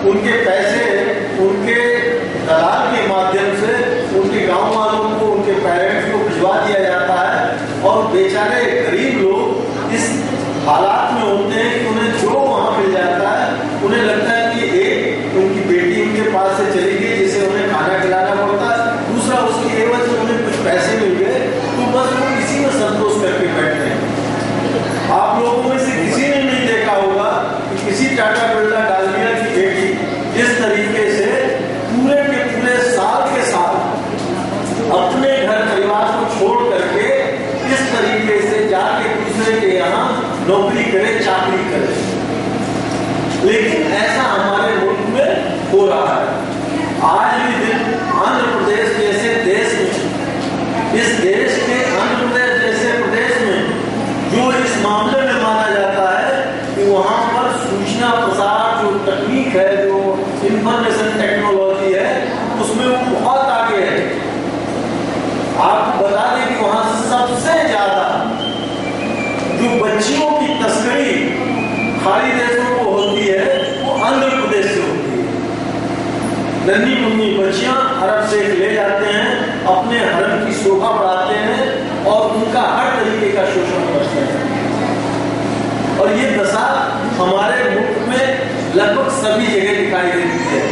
उनके पैसे उनके दलाल के माध्यम से उनके गांव वालों को, उनके पेरेंट्स को भिजवा दिया जाता है और बेचारे गरीब लोग इस हालात में होते हैं कि उन्हें जो वहां मिल जाता है, उन्हें लगता है कि एक उनकी बेटी उनके पास से चली गई जिसे उन्हें खाना खिलाना पड़ता है, दूसरा उसकी एवज में उन्हें कुछ पैसे मिल गए, तो बस वो इसी में संतोष करके बैठते हैं। आप लोगों में से किसी ने नहीं देखा होगा कि किसी टाटा बिरला डालमिया की बेटी इस तरीके से पूरे के पूरे साल के साल अपने घर परिवार को छोड़ करके इस तरीके से जाके दूसरे के यहाँ नौकरी करे, चाकरी करे। लेकिन ऐसा हमारे मुल्क में हो रहा है। आज भी दिन आंध्र प्रदेश जैसे देश में, इस देश के आंध्र प्रदेश जैसे प्रदेश में जो इस मामले में माना जाता है कि वहां पर सूचना प्रसार जो तकनीक है, जो इंफॉर्मेशन टेक्नोलॉजी है, उसमें वो बहुत आगे है। आपको बता दें कि वहां सबसे ज्यादा जो बच्चियों की तस्करी खाड़ी देशों को होती है वो आंध्र प्रदेश से होती है। नन्ही मुन्नी बच्चियां अरब से ले जाते हैं, अपने हरम की शोभा बढ़ाते हैं और उनका हर तरीके का शोषण करते हैं। और ये दशा हमारे मुल्क में लगभग सभी जगह दिखाई देती है।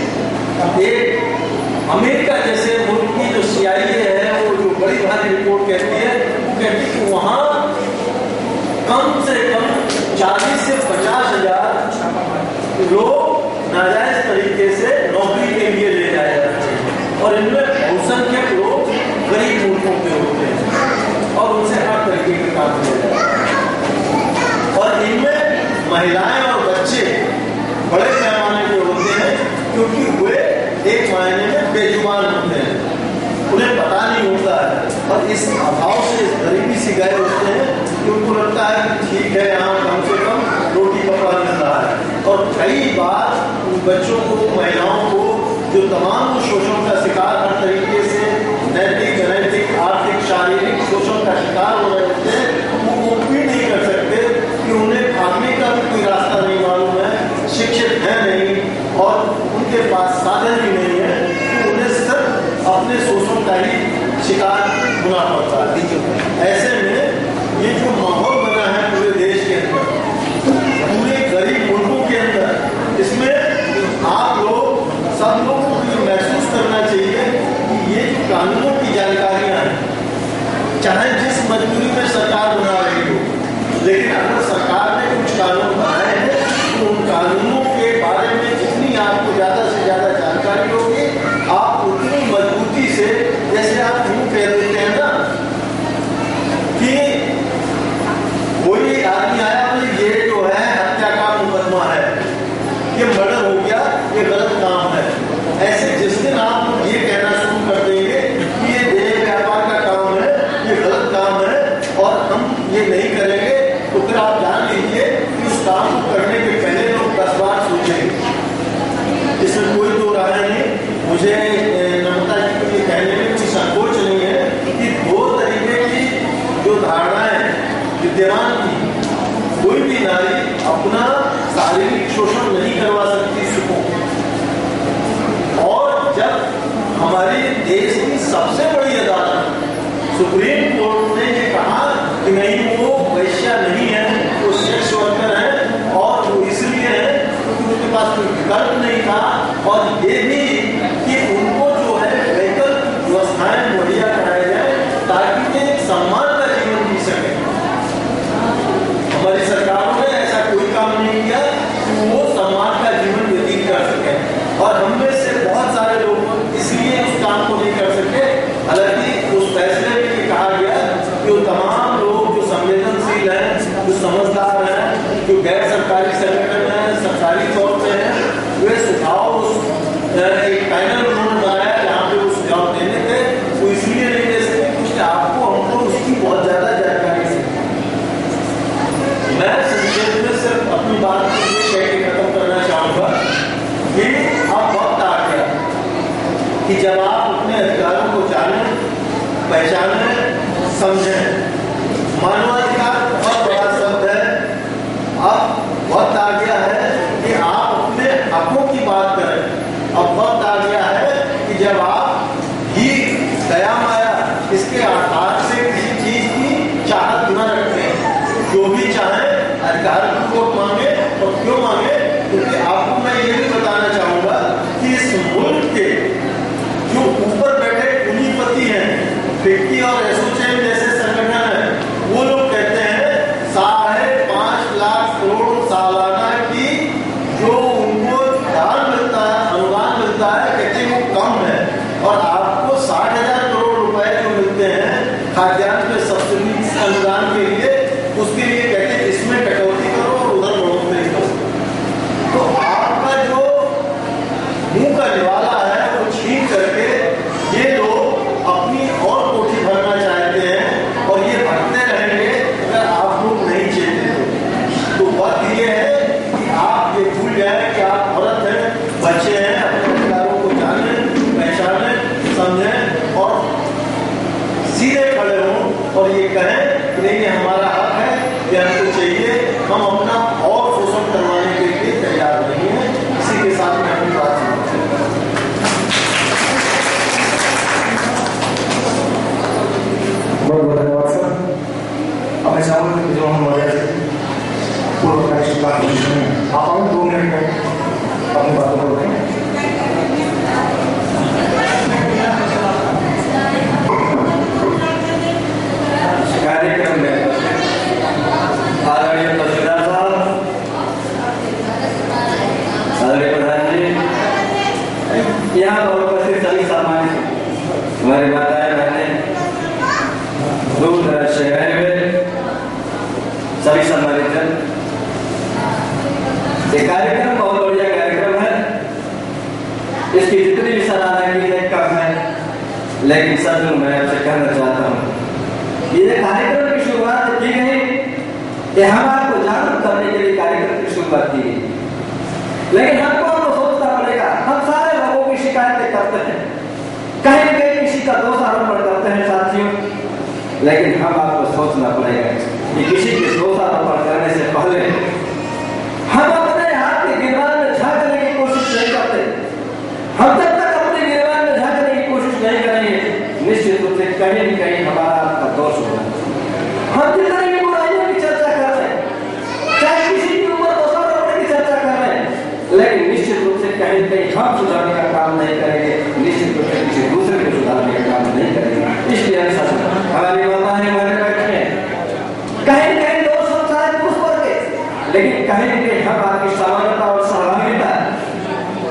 एक अमेरिका जैसे मुल्क की जो CIA है, वो जो बड़ी भारी रिपोर्ट कहती है, वो कहती है कि वहां कम से कम 40 से 50 हजार लोग नाजायज तरीके से नौकरी के लिए ले जाए जाते हैं और इनमें बहुसंख्यक लोग गरीब मुल्कों के होते हैं और उनसे हर तरीके के काम किए जाते हैं। और इनमें महिलाएं और बच्चे बड़े पैमाने पे होते हैं क्योंकि वे एक मायने में बेजुबान होते हैं, उन्हें पता नहीं होता है और इस अभाव से, इस गरीबी से गए होते हैं कि उनको लगता है कि ठीक है, यहाँ कम से कम रोटी कपड़ा मिल रहा है। और कई बार उन बच्चों को, महिलाओं को जो तमाम शोषण का शिकार हर तरीके से नैतिक, अनैतिक, आर्थिक, शारीरिक शोषण का शिकार हो रहे होते हैं, वो भी नहीं कर सकते कि उन्हें भागने का भी कोई रास्ता नहीं मालूम है, शिक्षित है नहीं और उनके पास साधन भी नहीं है, तो उन्हें सिर्फ अपने शोषण का ही शिकार होना पड़ता है। ऐसे में ये जो माहौल बना है पूरे देश के अंदर, पूरे गरीब मुल्कों के अंदर, इसमें आप लोग, सब लोगों को महसूस करना चाहिए कि ये जो कानूनों की जानकारियां हैं, चाहे जिस मजबूरी में सरकार बना रही हो, लेकिन अगर सरकार ने कुछ कानून बनाए हैं तो उन कानूनों के बारे में जितनी आपको ज्यादा से ज्यादा जानकारी होगी, आप उतनी मजबूती से, जैसे आप यूं कह देते हैं ना कि कोई आदमी आया बोले ये जो है हत्या का मुकदमा है, ये मर्डर हो गया, ये गलत काम है। ऐसे जिस दिन आप ये कहना शुरू कर देंगे कि ये देह व्यापार का काम है, ये गलत काम है और हम ये नहीं करेंगे, तो फिर आप जान लीजिए कि उस काम को करने के पहले लोग 10 बार सोचेंगे। इसमें कोई दो राय नहीं। मुझे नम्रता जी को ये कहने में कोई संकोच नहीं है कि दो तरीके की जो धारणाएं विद्यमान थी, कोई भी नारी अपना शारीरिक शोषण नहीं करवा सकती सुखों, और जब हमारे देश की सबसे बड़ी अदालत सुप्रीम कोर्ट ने ये कहा कि नहीं, वो वैश्या नहीं है, वो सेक्स वर्कर है और वो इसलिए है क्योंकि उनके पास कोई विकल्प नहीं था, और ये भी कि उनको जो है वैकल्पिक व्यवस्थाएं मुहैया कराई जाए ताकि वे एक सम्मान का जीवन जी सके। हमारी सरकारों ने ऐसा कोई काम नहीं किया कि वो सम्मान का जीवन व्यतीत कर सके, और हममें से बहुत सारे लोग इसलिए उस काम को नहीं कर सके। हालांकि उस फैसले में ये कहा गया कि वो तमाम लोग जो संवेदनशील हैं, जो समझदार हैं, जो गैर सरकारी संगठन हैं, सरकारी तौर पे हैं, वे सुझाव एक पैनल उन्होंने बनाया जहाँ पे वो सुझाव देने थे, वो इसलिए नहीं दे सकते क्योंकि आपको, हमको उसकी बहुत ज्यादा जानकारी है। मैं संक्षेप में सिर्फ अपनी बात को ये कह के खत्म करना चाहूंगा कि अब वक्त आ गया कि जब आप अपने अधिकारों को जानें, पहचानें, समझें। मानवाधिकार बहुत बड़ा शब्द है। अब वक्त आ गया है कि आप अपने हकों की बात करें। जब आप ही दया माया इसके आधार से किसी चीज की चाहत न रखें, जो भी चाहे अधिकार पूर्वक मांगे। और क्यों मांगे? क्योंकि आपको मैं ये भी बताना चाहूंगा कि इस मुल्क के जो ऊपर बैठे पूंजीपति हैं, फिक्की और एसोचैम जैसे संगठन है, वो लोग कहते हैं 5.5 लाख करोड़ सालाना की जो उनको दान मिलता है, अनुदान मिलता है, कहते हैं वो कम है। और आपको 60,000 करोड़ रुपए जो मिलते हैं खाद्यान्न पे सब्सिडी अनुदान के लिए, उसके लिए कहते हैं इसमें कटौती करो और उधर बढ़ोतरी करो। तो आपका जो मुंह का निवाला है वो छीन करके ये लोग अपनी और कोठी भरना चाहते हैं, और ये भरते रहेंगे अगर आप लोग नहीं चेते। तो बात ये है कि आप ये भूल जाए कि आप औरत हैं, बच्चे हैं, अपने अधिकारों को जानें, पहचानें, समझें और सीधे खड़े हों और ये कहें कि नहीं ये हमारा हक है, ये हमको चाहिए, हम अपना और शोषण करवाने के लिए तैयार नहीं है। इसी के साथ में अपनी बात बहुत बहुत धन्यवाद सर। अब मैं चाहूँगा कि जो हम पूर्व आप 2 मिनट में अपनी बातों को रखें। कार्यक्रम में आदरणीय तहसीलदार साहब, आदरणीय प्रधान जी, यहाँ पर उपस्थित सभी सम्मानित हमारी माताएं बहनें, दूर दराज से आए हुए सभी सम्मानित जन, ये कार्यक्रम बहुत बढ़िया कार्यक्रम है। इसकी जितनी भी सराहना की है कम है, लेकिन सच में मैं आपसे कहना चाहता हूँ ये कार्यक्रम की शुरुआत की गई कि हम आपको जागरूक करने के लिए कार्यक्रम की शुरुआत की गई, लेकिन हमको सोचना पड़ेगा। हम सारे लोगों की शिकायतें करते हैं, कहीं न कहीं किसी का दोष आरोपण करते हैं साथियों, लेकिन हम आपको सोचना पड़ेगा कि किसी के दोष आरोपण करने से पहले हम अपने हाथ के गिरबान में झांकने की कोशिश नहीं करते। हम जब तक अपने गिरबान में झांकने की कोशिश नहीं करेंगे, निश्चित रूप से कहीं न कहीं हमारा आपका दोष होगा। हम जितनी भी बुराइयों की चर्चा कर रहे हैं, चाहे किसी के ऊपर दोषारोपण की चर्चा कर रहे हैं, लेकिन निश्चित रूप से कहीं न कहीं हम सुधारने का काम नहीं करेंगे, निश्चित रूप से किसी दूसरे को सुधारने का काम नहीं करेंगे। इसलिए हमारी माताएं हमारे बैठे हैं, कहीं न कहीं दोष हम शायद पुरुष वर्ग के, लेकिन कहीं न कहीं हम आपकी समानता और सहभागिता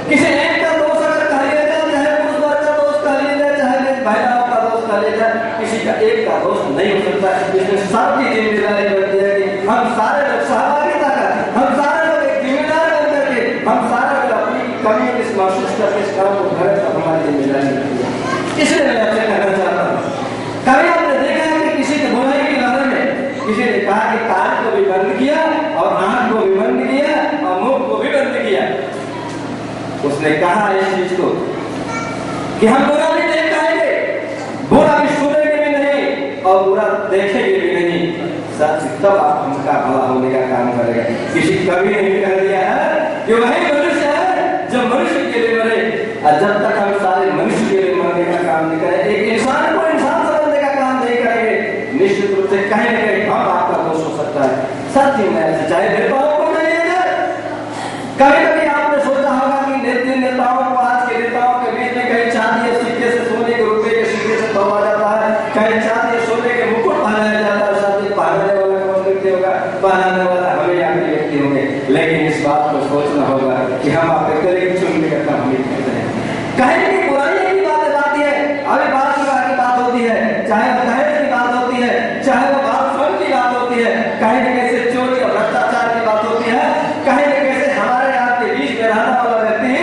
किसी एक का दोष अगर कह लिया जाए, चाहे पुरुष वर्ग का दोष कह लिया जाए, चाहे महिलाओं का दोष कह लिया जाए, किसी का एक का दोष नहीं हो सकता। इसमें सबकी जिम्मेदारी बनती है कि हम सारे लोग सहभागिता कर, हम सारे लोग एक जिम्मेदार बन करके, हम सारे लोग अपनी कमी इस महसूस करके इस काम को करें, तो हमारी जिम्मेदारी बनती है। इसलिए मैं आपसे कहना चाहता हूँ, कभी आपने देखा है कि किसी के बुराई के बारे में किसी ने कहा कि कान को भी बंद किया और आंख को भी बंद किया और मुंह को भी बंद किया? उसने कहा इस चीज को कि हम बुरा भी देख पाएंगे, बुरा भी सुनेंगे भी नहीं और बुरा देखेंगे भी नहीं, तब आप उनका भला होने का काम करेगा। किसी कवि ने भी कह दिया है कि वही मनुष्य है जो मनुष्य के लिए मरे, और जब तक हम सारे मनुष्य के लिए मरने का काम नहीं करें, एक इंसान को इंसान समझने का काम नहीं करेंगे, निश्चित रूप से कहीं न कहीं हम आपका दोष हो सकता है। सत्य में चाहे भेदभाव को नहीं लिया जाए, कभी कभी आपने सोचा होगा कि नेताओं को, आज के नेताओं के बीच में कहीं चांदी सिक्के से, सोने के रुपए के सिक्के से तोड़ा जाता है, कहीं चांदी सोने के मुकुट पहनाया जाता है, साथ ही पहनाने वाला कौन व्यक्ति होगा? पहनाने वाला हमें आखिरी व्यक्ति होंगे। लेकिन इस बात को सोचना होगा कि हम आपके करीब चुनने का काम नहीं करते हैं। कहीं की बुराई की बात आती है, अभी बात की बात होती है, चाहे वो दहेज की बात होती है, चाहे वो बात की बात होती है, कहीं न कैसे चोरी और भ्रष्टाचार की बात होती है, कहीं न कैसे हमारे आपके बीच में रहने वाला व्यक्ति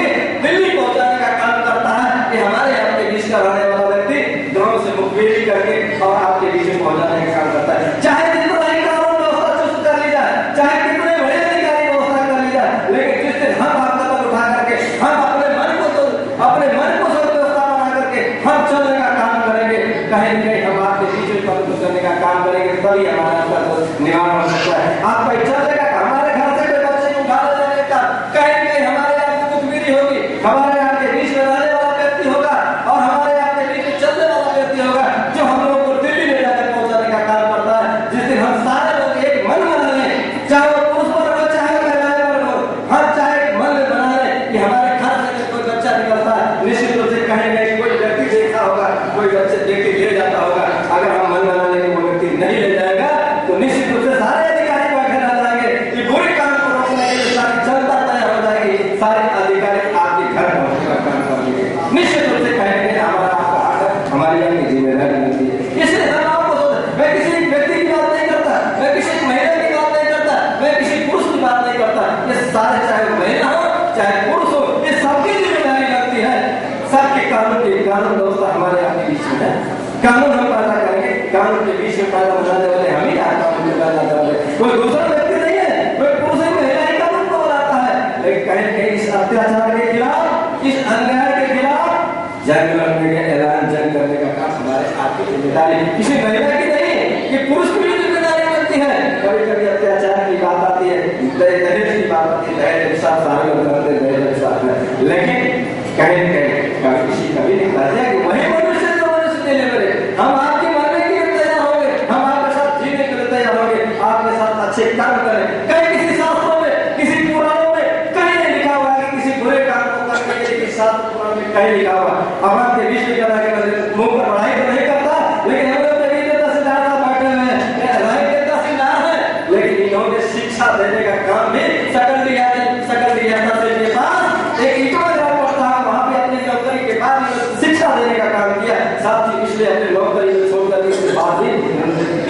दिल्ली पहुंचाने का काम करता है कि हमारे आपके बीच का रहने वाला व्यक्ति गांव से मुखबिरी करके और आपके बीच में पहुंचाने का काम करता है। चाहे जितना ही कानून व्यवस्था चुस्त कर ली जाए, चाहे कितने बड़े अधिकारी व्यवस्था कर ली जाए, लेकिन जिस दिन हम आप कदम उठा करके हम अपने मन को व्यवस्था बना करके हम चलने का काम करेंगे, कहीं न कहीं हम आपके बीच में कदम करने का काम करेंगे, तभी हमारा आपका निवारण हो सकता है। आपका इच्छा देगा हमारे घर से कोई बच्चे को उठा ले जाएगा, कहीं न कहीं हमारे आपको कुछ भी नहीं होगी, हमारे यहाँ के बीच में रहने वाला व्यक्ति होगा वाइज आपके घर पहुंचने का काम करेंगे। निश्चित रूप से कहेंगे हमारा आपका हक है, हमारी आपकी जिम्मेदारी बनती है। इसलिए हम आपको मैं किसी व्यक्ति की बात नहीं करता, मैं किसी महिला की बात नहीं करता, मैं किसी पुरुष की बात नहीं करता। ये सारे चाहे महिला हो चाहे पुरुष हो, ये सबकी जिम्मेदारी लगती है। सबके कानून व्यवस्था हमारे आपके बीच में है। कानून हम पैदा करेंगे, कानून के बीच में पैदा बनाने वाले हम ही कानून में पैदा करेंगे। कोई दूसरा व्यक्ति नहीं है, कोई पुरुष ही महिला ही कानून को बनाता है। लेकिन कहीं कहीं इस अत्याचार के खिलाफ, इस अन्याय के खिलाफ जंग लड़ने का ऐलान, जंग करने का काम हमारे आपकी जिम्मेदारी किसी महिला की नहीं, ये पुरुष की भी जिम्मेदारी बनती है। कभी कभी अत्याचार की बात आती है, दहेज की बात आती है, दहेज के साथ सारे लोग करते हैं दहेज के साथ में। लेकिन कहीं कहीं किसी कभी नहीं कहते कि वही मनुष्य जो मनुष्य देने वाले, हम आपके मरने के लिए तैयार होंगे, हम आपके साथ जीने के लिए तैयार होंगे, आपके साथ अच्छे कर्म करें। कहीं किसी शास्त्रों में, किसी पुराणों में कहीं नहीं लिखा हुआ है कि किसी बुरे काम को करने के लिए शास्त्र पुराण में कहीं लिखा हुआ। अब आपके बीच में करा के मुंह पर पढ़ाई तो नहीं करता, लेकिन हम लोग तहसीलदार साहब बैठे हुए हैं, तहसीलदार है, लेकिन इन्होंने शिक्षा देने का काम भी सकल रियासत के पास एक इतना पड़ता है, वहां पे अपनी नौकरी के बाद शिक्षा देने का काम किया। साथ ही इसलिए अपनी नौकरी में छोड़कर इसके बाद भी,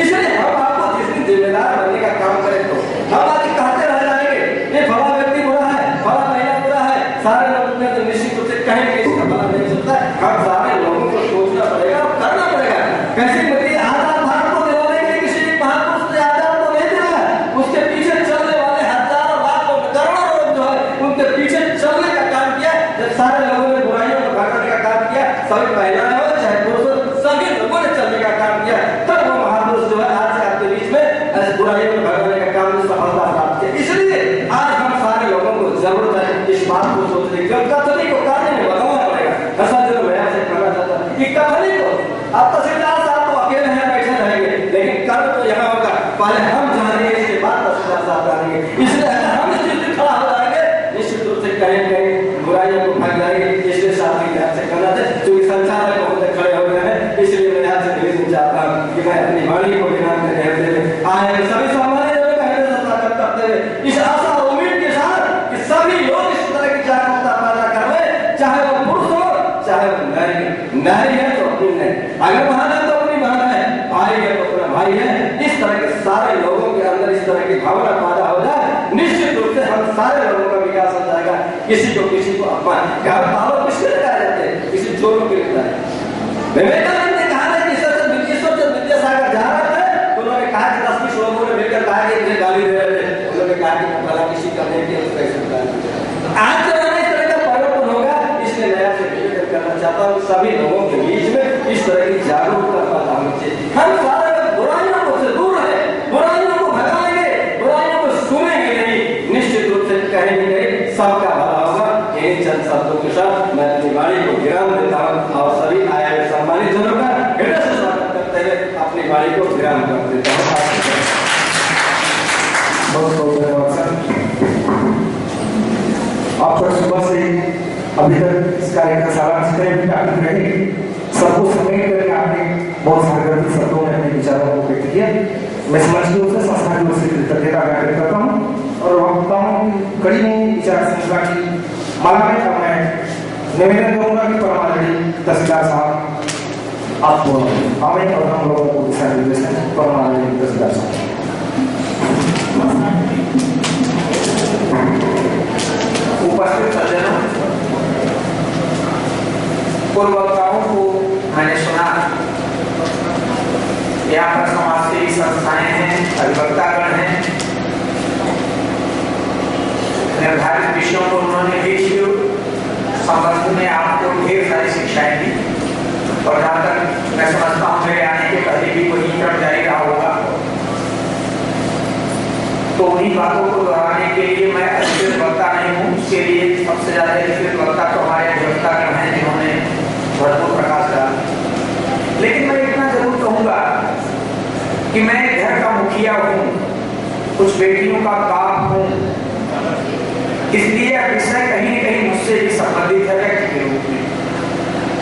इसलिए हम आपको जिस दिन जिम्मेदार बनने का काम करें तो हम आज कहते रह जाएंगे ये फला व्यक्ति बुरा है, फला महिला बुरा है, सारे लोग ने तो निश्चित रूप से कहेंगे इसका भला नहीं चलता है। हम सारे लोगों को सोचना पड़ेगा और करना पड़ेगा। कैसे बल्कि आजाद भारत को दिलाने के लिए किसी भी महापुरुष ने आजाद को नहीं दिया, उसके पीछे चलने वाले हजारों लाखों करोड़ों लोग जो है उनके पीछे चलने का काम किया। जब सारे लोगों ने बुराइयों को भगाने का काम किया, सभी महिलाएं हो चाहे पुरुष, सभी लोगों ने चलने का काम किया, तब वो महापुरुष जो है आज से आपके बीच में ऐसे बुराइयों को भगाने का काम में सफलता प्राप्त किया। इसलिए आज हम सारे लोगों को जरूरत है इस बात को सोचने की, कथनी को कार्य में बदलना पड़ेगा। ऐसा जो मैं आपसे कहना चाहता हूं कि कथनी को आप तहसीलदार साहब तो अकेले हैं बैठे रहेंगे, लेकिन कर्म तो यहाँ होगा, पहले हम जानेंगे इसके बाद तहसीलदार साहब जानेंगे। इसलिए हम इस चीज में खड़ा हो जाएंगे, निश्चित रूप से कहीं कहीं बुराइयों को भाग जाएंगे। इसलिए साथी आपसे कहना है क्योंकि संसार में बहुत खड़े हो गए हैं, इसलिए मैं आपसे भेजना चाहता हूँ कि मैं अपनी वाणी को विराम देने आए सभी सामान्य लोग करते हुए इस आशा और उम्मीद के साथ कि सभी लोग इस तरह की जागरूकता पैदा कर रहे, चाहे वो पुरुष हो चाहे वो नारी है तो अपनी नहीं, अगर बहन है तो अपनी बहन है, भाई है तो अपना भाई है। इस तरह के सारे लोगों के अंदर इस तरह की भावना पैदा हो जाए, निश्चित रूप से हम सारे लोगों का विकास हो जाएगा। किसी को अपमान घर पालो किसके लगाए जाते हैं, किसी चोरों के लिए विवेकानंद ने कहा कि विद्यासागर जा रहे थे, उन्होंने कहा कि 10-20 लोगों ने मिलकर कहा कि मुझे गाली दे रहे थे, उन्होंने कहा कि भला किसी का नहीं किया उसका इसका आज जमाना इस तरह का परिवर्तन होगा। इसलिए मैं आपसे निवेदन करना चाहता हूँ सभी लोगों के बीच में इस तरह की जागरूकता पैदा होनी चाहिए। हम सारे लोग बुराइयों को से दूर रहे, बुराइयों को भगाएंगे, बुराइयों को सुनेंगे नहीं, निश्चित रूप से कहेंगे सबका भला होगा। इन चंद शब्दों के साथ मैं अपनी वाणी को विराम देता हूँ और सभी आए हुए सम्मानित जनों का हृदय से स्वागत करते हुए अपनी वाणी को विराम कर देता हूँ। बहुत बहुत धन्यवाद सर। आप पर सुबह से अभी तक इस कार्य का सारांश रहे, सबको समेट कर आपने बहुत सारे शब्दों में अपने विचारों को व्यक्त किया। मैं समाज की ओर से, संस्था की ओर से कृतज्ञता ज्ञापित करता हूँ और वक्ताओं की कड़ी में विचार श्रृंखला की माला में मैं निवेदन करूंगा कि परमानंद तहसीलदार साहब आपको हमें और हम लोगों को दिशा निर्देश दें। परमानंद तहसीलदार साहब। उपस्थित सज्जनों, पूर्व वक्ताओं को मैंने सुना, यहाँ पर समाज सेवी संस्थाएं हैं, अधिवक्तागण हैं, निर्धारित विषयों को उन्होंने वीडियो संबंध में आपको ढेर सारी शिक्षाएं दी और जहाँ तक मैं समझता हूँ मेरे आने के पहले भी वही क्रम जारी रहा होगा। तो उन्हीं बातों को दोहराने के लिए मैं अधिकृत वक्ता नहीं हूँ, उसके लिए सबसे ज्यादा अधिकृत वक्ता तो हमारे अधिवक्तागण हैं जिन्होंने भरपूर प्रकाश डाला। लेकिन मैं इतना जरूर कहूँगा कि मैं घर का मुखिया हूँ, कुछ बेटियों का बाप हूँ, इसलिए विषय कहीं न कहीं मुझसे भी संबंधित है व्यक्ति के रूप में,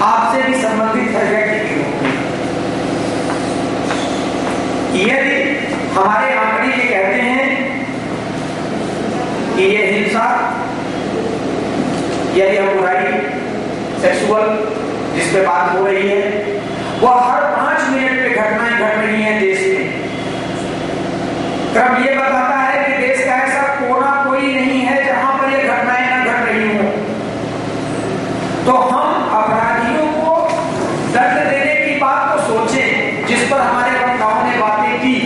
आपसे भी संबंधित है व्यक्ति के रूप में। यदि हमारे आंकड़े ये कहते हैं कि ये हिंसा या यह बुराई सेक्सुअल जिस पे बात हो रही है, वह हर 5 मिनट पे घटनाएं घट रही हैं देश में। क्रम ये बताता है कि देश का ऐसा कोना कोई नहीं है जहां पर ये घटनाएं न घट रही हों। तो हम अपराधियों को दंड देने की बात को सोचें जिस पर हमारे वक्ताओं ने बातें की,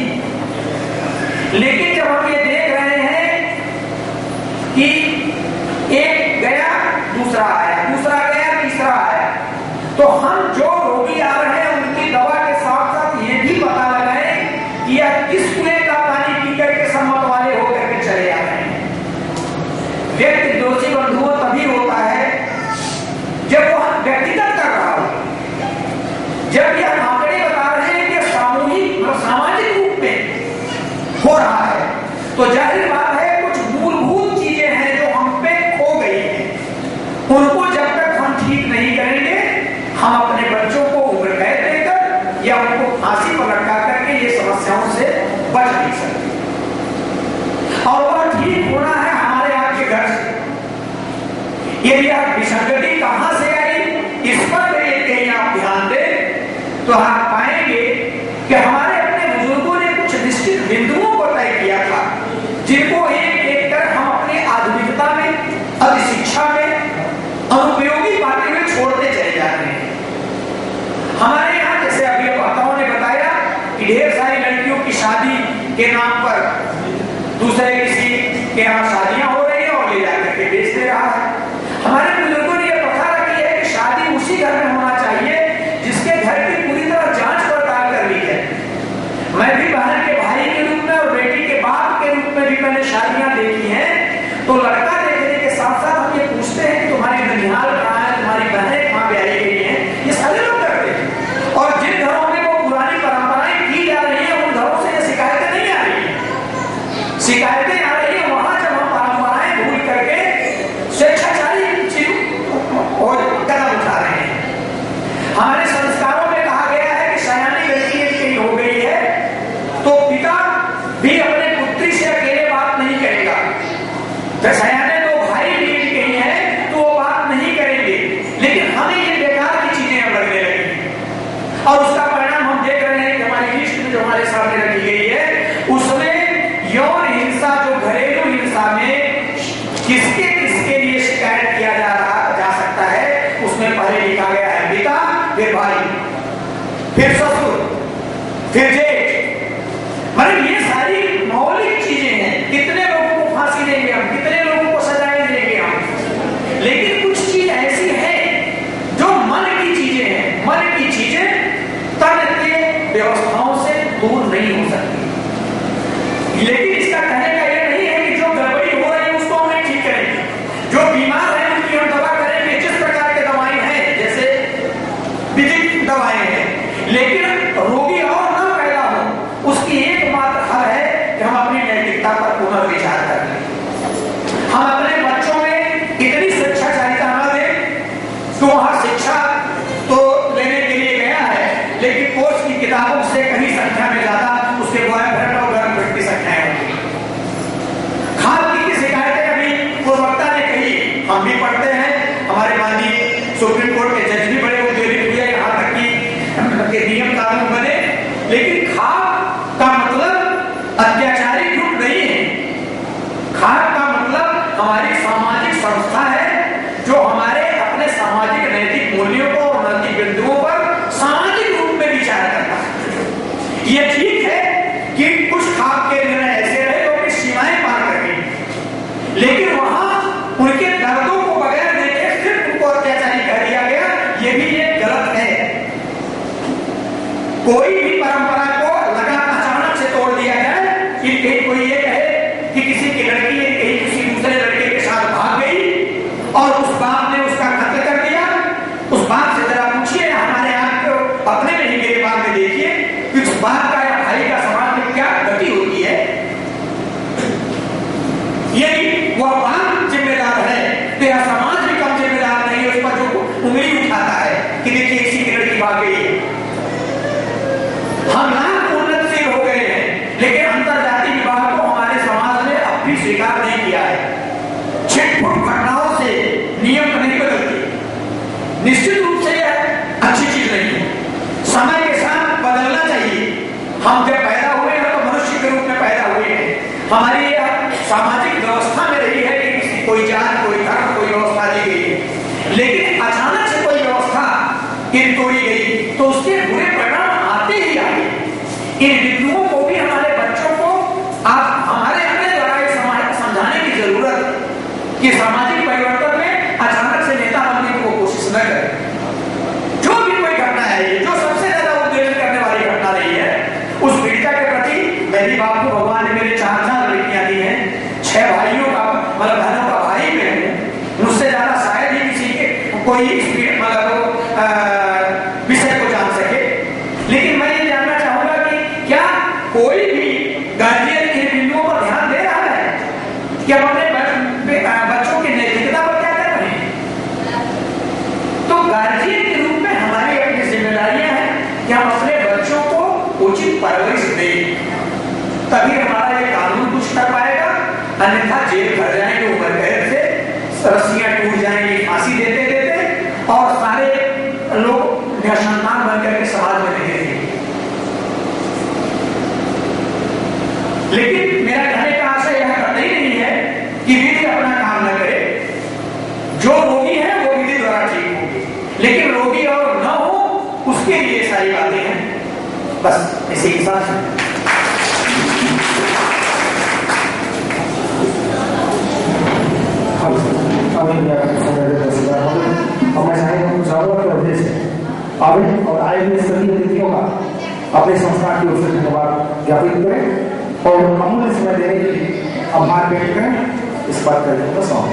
लेकिन जब हम ये देख रहे हैं कि एक गया दूसरा आया, दूसरा गया तीसरा आया, तो हम जो रोगी आ रहे हैं उनकी दवा के साथ साथ ये भी पता लगाएं कि यह किस कुएं का पानी पी करके सम्मत वाले होकर के चले आ रहे हैं। व्यक्ति दोषी बंधुओं तभी होता है जब वह व्यक्तिगत कर रहा हो। जब यह आंकड़े बता रहे हैं कि सामूहिक और सामाजिक रूप में हो रहा है, तो जाहिर बात है कुछ मूलभूत चीजें हैं जो हम पे खो गई हैं। उनको जब तक हम ठीक नहीं करेंगे, हम अपने बच्चों को उम्र कैद देकर या उनको फांसी पर लटका करके ये समस्याओं से बच नहीं सकते। और वह ठीक होना है हमारे आपके घर से। यदि आप विसंगति कहां से आई, इस पर कहीं आप ध्यान दें तो आप पाएंगे कि हमारे अपने बुजुर्गों ने कुछ निश्चित बिंदुओं को तय किया था, जिनको एक एक कर हम अपनी आधुनिकता में, अधिशिक्षा में अनुपयोगी पाते हुए छोड़ते चले जाते हैं। हमारे यहाँ जैसे अभी वक्ताओं ने बताया कि ढेर सारी लड़कियों की शादी के नाम पर दूसरे किसी के यहाँ शादियां हो रही है और ले जाकर के बेच दे रहा है। हमारे बुजुर्गों ने यह प्रथा रखी है कि शादी उसी घर में होना चाहिए जिसके घर की पूरी तरह जांच पड़ताल कर ली है। मैं भी बहन के भाई के रूप में और बेटी के बाप के रूप में भी मैंने शादियां देखी हैं। तो लड़का देखने के साथ साथ हम ये पूछते हैं कि तुम्हारी ननिहाल कहाँ है, तुम्हारी बहनें कहाँ ब्याही गई हैं, ये सारे लोग करते हैं। और जिन घरों में वो पुरानी परंपराएं की जा रही है, उन घरों से ये शिकायतें नहीं आ रही है। शिकायतें आ रही है वहां जब हम परंपराएं भूल करके स्वेच्छाचारी कदम उठा रहे हैं। हमारे संस्कारों में कहा गया है कि सयानी लड़की यदि हो गई है तो पिता भी अपने पुत्री से अकेले बात नहीं करेगा। सयाने दो भाई भी कहीं हैं तो वो बात नहीं करेंगे, लेकिन हमें ये बेकार की चीजें अब लगने लगी। और उसका परिणाम हम देख रहे हैं कि हमारी लिस्ट में जो हमारे सामने रखी गई है उसमें यौन हिंसा, जो घरेलू हिंसा में किसके किसके लिए शिकायत किया जा सकता है, उसमें पहले लिखा गया है पिता, फिर भाई, फिर ससुर, फिर जेठ। मतलब ये सारी मौलिक चीजें हैं। कितने लोगों को फांसी देंगे हम, कितने लोगों को सजाएं देंगे हम, लेकिन कुछ चीज ऐसी है जो मन की चीजें हैं। मन की चीजें तन के व्यवस्थाओं से दूर नहीं हो सकती। लेकिन इसका कहने का यह नहीं है कि जो गड़बड़ी हो रही है उसको हमें ठीक करेंगे, जो बीमार है उनकी हम दवा करेंगे। जिस प्रकार के दवाएं हैं, जैसे विधिक दवाएं हैं, लेकिन रोगी और न पैदा हो, उसकी एकमात्र हल है कि हम अपनी नैतिकता पर पुनर्विचार कर लें। हम अपने बच्चों में इतनी शिक्षाचारिता न दें कि वहां शिक्षा तो लेने के लिए गया है, लेकिन कोर्स की किताबों से कहीं संख्या में ज्यादा उसके बॉयफ्रेंड और गर्लफ्रेंड की संख्याएं होती। खाद की शिकायतें अभी पूर्ववक्ता ने कही, हम भी पढ़ते हैं, हमारे माननीय सुप्रीम कोर्ट के जज भी बड़े उद्योगित हुए, यहाँ तक कि नियम कानून बने, लेकिन खाद का मतलब अत्याचारी ग्रुप नहीं है। खाद का मतलब हमारी सामाजिक संस्था है जो हमारे अपने सामाजिक नैतिक मूल्यों को और नैतिक बिंदुओं पर सामाजिक रूप में विचार करता है। ये ठीक है कि कुछ खाद के निर्णय ऐसे रहे जो अपनी सीमाएं पार कर गई, लेकिन वहां उनके दर्दों को बगैर देखे सिर्फ उनको अत्याचारी कह दिया गया, ये भी एक गलत है। कोई भी परंपरा को लगा अचानक से तोड़ दिया जाए कि कहीं कोई ये कहे कि किसी की लड़की कहीं किसी दूसरे लड़के के साथ भाग गई और उस बाप ने उसका कत्ल कर दिया, उस बाप से जरा पूछिए, हमारे आप को अपने में ही मेरे बाप में देखिए कि उस बाप का या भाई का समाज में क्या गति होती है। यही वह बाप जिम्मेदार है तो यह समाज भी कम जिम्मेदार नहीं है उस पर जो उंगली उठाता है कि देखिए किसी की लड़की भाग गई है। हम लाख उन्नतशील हो गए हैं, लेकिन अंतरजातीय विवाह को हमारे समाज ने अब भी स्वीकार नहीं किया है। छिटपुट घटनाओं से नियम हमारी सामाजिक व्यवस्था में रही है कि कोई जात, कोई धर्म, कोई व्यवस्था दी गई है, लेकिन अचानक से कोई व्यवस्था तोड़ी गई तो उसके बुरे परिणाम आते ही आए। इन बिंदुओं को भी हमारे बच्चों को आप हमारे अपने द्वारा समझाने की जरूरत कि सामाजिक परिवर्तन में अचानक से नेता बनने की वो कोशिश न करें। जो भी कोई घटना है, जो सबसे ज्यादा उद्वेलित करने वाली घटना रही है, उस पीड़िता के प्रति मेरी बाप को भगवान ने मेरे 4 लड़कियां दी हैं, 6 भाइयों का मतलब बहनों का भाई मैं हूं, मुझसे ज्यादा शायद ही किसी के कोई विषय को जान सके। लेकिन मैं ये जानना चाहूंगा कि क्या कोई भी गार्जियन इन बिंदुओं पर ध्यान दे रहा है कि हम अपने बच्चों की नैतिकता पर क्या कर रहे हैं? तो गार्जियन के रूप में हमारी अपनी जिम्मेदारियां हैं कि हम अपने बच्चों को उचित परवरिश दें, तभी हमारा ये कानून कुछ कर पाएगा। अन्यथा जेल भर जाएंगे उम्र कैद से, रस्सियां टूट जाएंगी फांसी देते देते, और सारे लोग निसंतान बनकर के समाज में नहीं रहेंगे। लेकिन मेरा कहने का आशय यह कतई नहीं है कि विधि अपना काम न करे। जो रोगी है वो विधि द्वारा ठीक होगी, लेकिन रोगी और न हो उसके लिए सारी बातें हैं। बस इसी के साथ आवेदन और आए हुए सभी अतिथियों का अपने संस्था की ओर से धन्यवाद ज्ञापित करें और अमूल्य समय देने के लिए आभार व्यक्त करें। इस बात करने को सौंप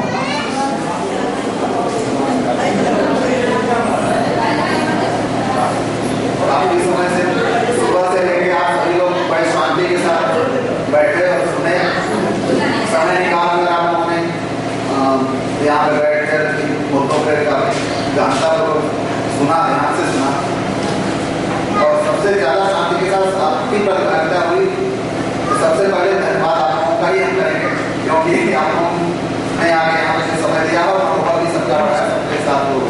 सुबह से लेके आप सभी लोग बड़े शांति के साथ बैठे और सुने, समय निकाल कर आप लोगों ने यहाँ पे बैठकर मुद्दों पर काफी गहनतापूर्वक सुना, ध्यान से सुना, और सबसे ज्यादा शांति के साथ आपकी प्रतिबद्धता हुई। तो सबसे पहले धन्यवाद आप लोगों का ही हम करेंगे, क्योंकि आप लोगों ने आगे यहाँ पे समय दिया और अनुभव भी समझा है सबके साथ लोग।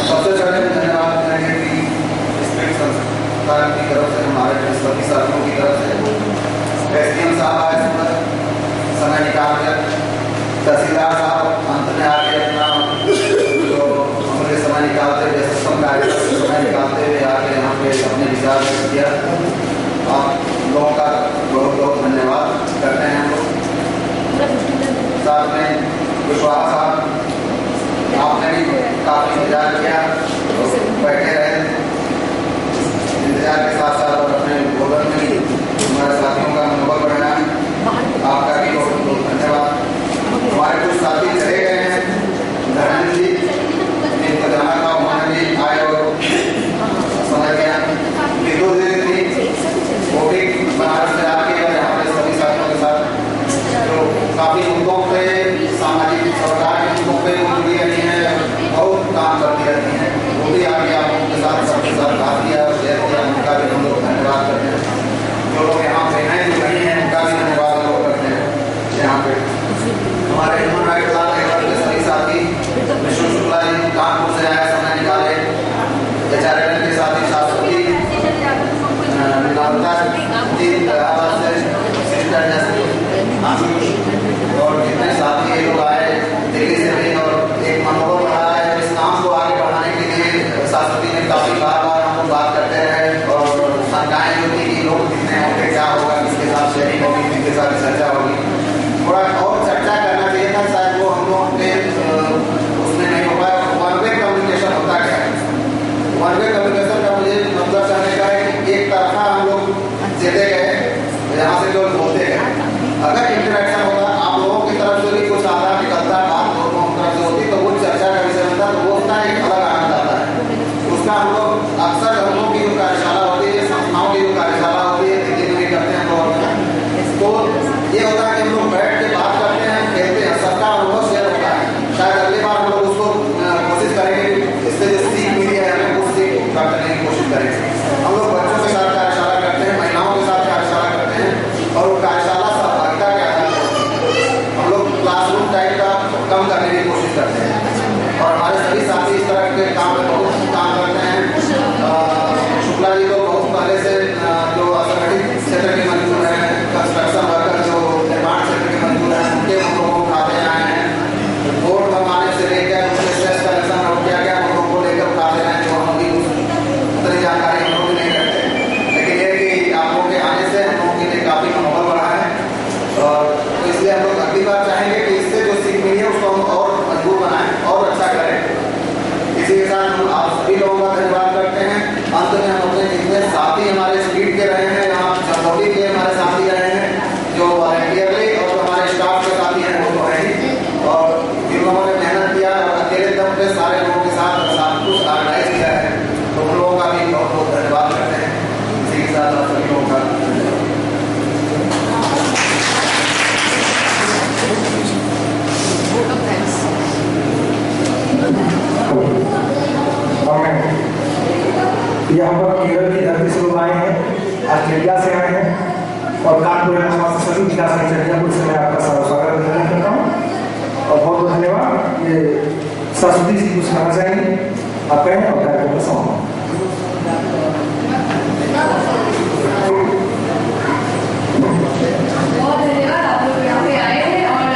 सबसे पहले धन्यवाद करेंगे कि संस्थान की तरफ से, हमारे सभी साथियों की तरफ से एसडीएम साहब आए, समय निकाल कर, तहसीलदार साहब अंत में आके अपना समय निकालते हुए, सक्षम कार्य समय निकालते हुए आके यहाँ पे अपने विचार व्यक्त किया। आप लोगों का बहुत बहुत धन्यवाद करते हैं हम लोग। साथ में कुशवाहा साहब, आपने भी काफी इंतजार किया, बैठे रहे, इंतजार के साथ साथ और अपने भोजन में हमारे साथियों का मनोबल बढ़ाया। आपका भी बहुत बहुत धन्यवाद। हमारे कुछ साथी चले गए हैं, धर्मेंद्र जी जिनको जाना था उन्होंने भी आए और समझ गया कि 2 दिन थी, वो भी बनारस से आके और यहाँ पे सभी साथियों के साथ जो काफी मुद्दों पे, सामाजिक सरकार के मुद्दों पे वो जुड़ी रहती है, बहुत काम करती रहती है, वो भी आगे आप उनके साथ सबके साथ बात किया और शेयर किया। उनका भी हम लोग धन्यवाद करते हैं। जो लोग यहाँ पे हैं, जो नहीं है, उनका भी धन्यवाद हम लोग करते हैं। यहाँ पे हमारे ह्यूमन राइट के सभी साथी, विष्णु शुक्ला जी कानपुर से आए, समय निकाले, एचआरएल के साथी शास्त्री जी इलाहाबाद से, सिस्टर आशीष और जितने साथी लोग आए दिल्ली से भी, और एक मनोबल बढ़ा है। इस काम को आगे बढ़ाने के लिए शास्त्री ने काफी बार हम लोग बात करते रहे और शंकाएं जो थी यहाँ पर केरल की धरती से लोग आए हैं, ऑस्ट्रेलिया से आए हैं और कानपुर सभी विकास मंत्री से मैं आपका स्वागत करता हूँ और बहुत बहुत धन्यवाद। ये सरस्वती जी कुछ कहना चाहेंगे, आप कहें और कार्यक्रम में समाप्त। बहुत धन्यवाद, आप लोग यहाँ पे आए हैं और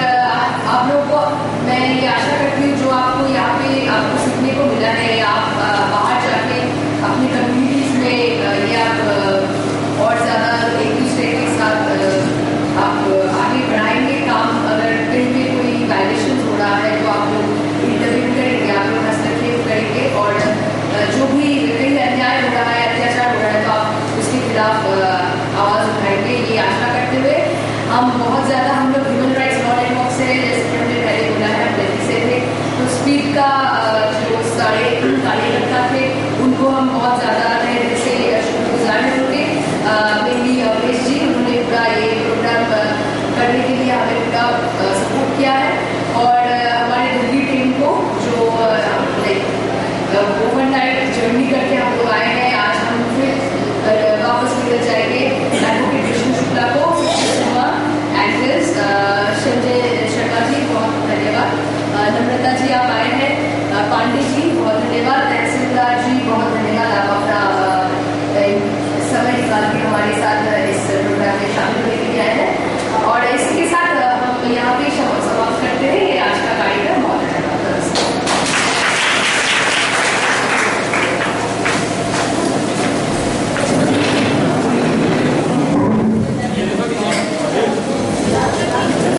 आप लोगों को मैं ये आशा करती हूँ जो आपको यहाँ पे आपको सीखने को मिला है, आप बाहर जाके अपनी कम्युनिटीज में ये आप और ज़्यादा एक दूसरे के साथ आप आगे बढ़ाएंगे काम। अगर कहीं पे कोई वायलेशन हो रहा है तो आप लोग इंटरव्यू करेंगे, आप लोग हस्तक्षेप करेंगे और जो भी कहीं अन्याय हो रहा है, अत्याचार हो रहा है तो आप उसके खिलाफ आवाज़ उठाएंगे। ये आशा करते हुए हम बहुत ज़्यादा हम लोग ह्यूमन राइट्स लॉ नेटवर्क से, जैसे कि हमने पहले बोला है, हम दिल्ली से थे, तो स्पीड का जो सारे कार्यकर्ता थे उनको हम बहुत ज़्यादा से शुक्रगुजार होंगे। मेरी अवरेश जी, उन्होंने पूरा ये प्रोग्राम करने के लिए हमें पूरा सपोर्ट किया है और हमारी दिल्ली टीम को जो ओवरनाइट जर्नी करके हम लोग आए हैं, आज हम फिर वापस निकल जाएंगे। एडवोकेट विष्णु शुक्ला को, एंकर्स संजय शर्मा जी बहुत धन्यवाद, नम्रता जी आप आए हैं, पांडे जी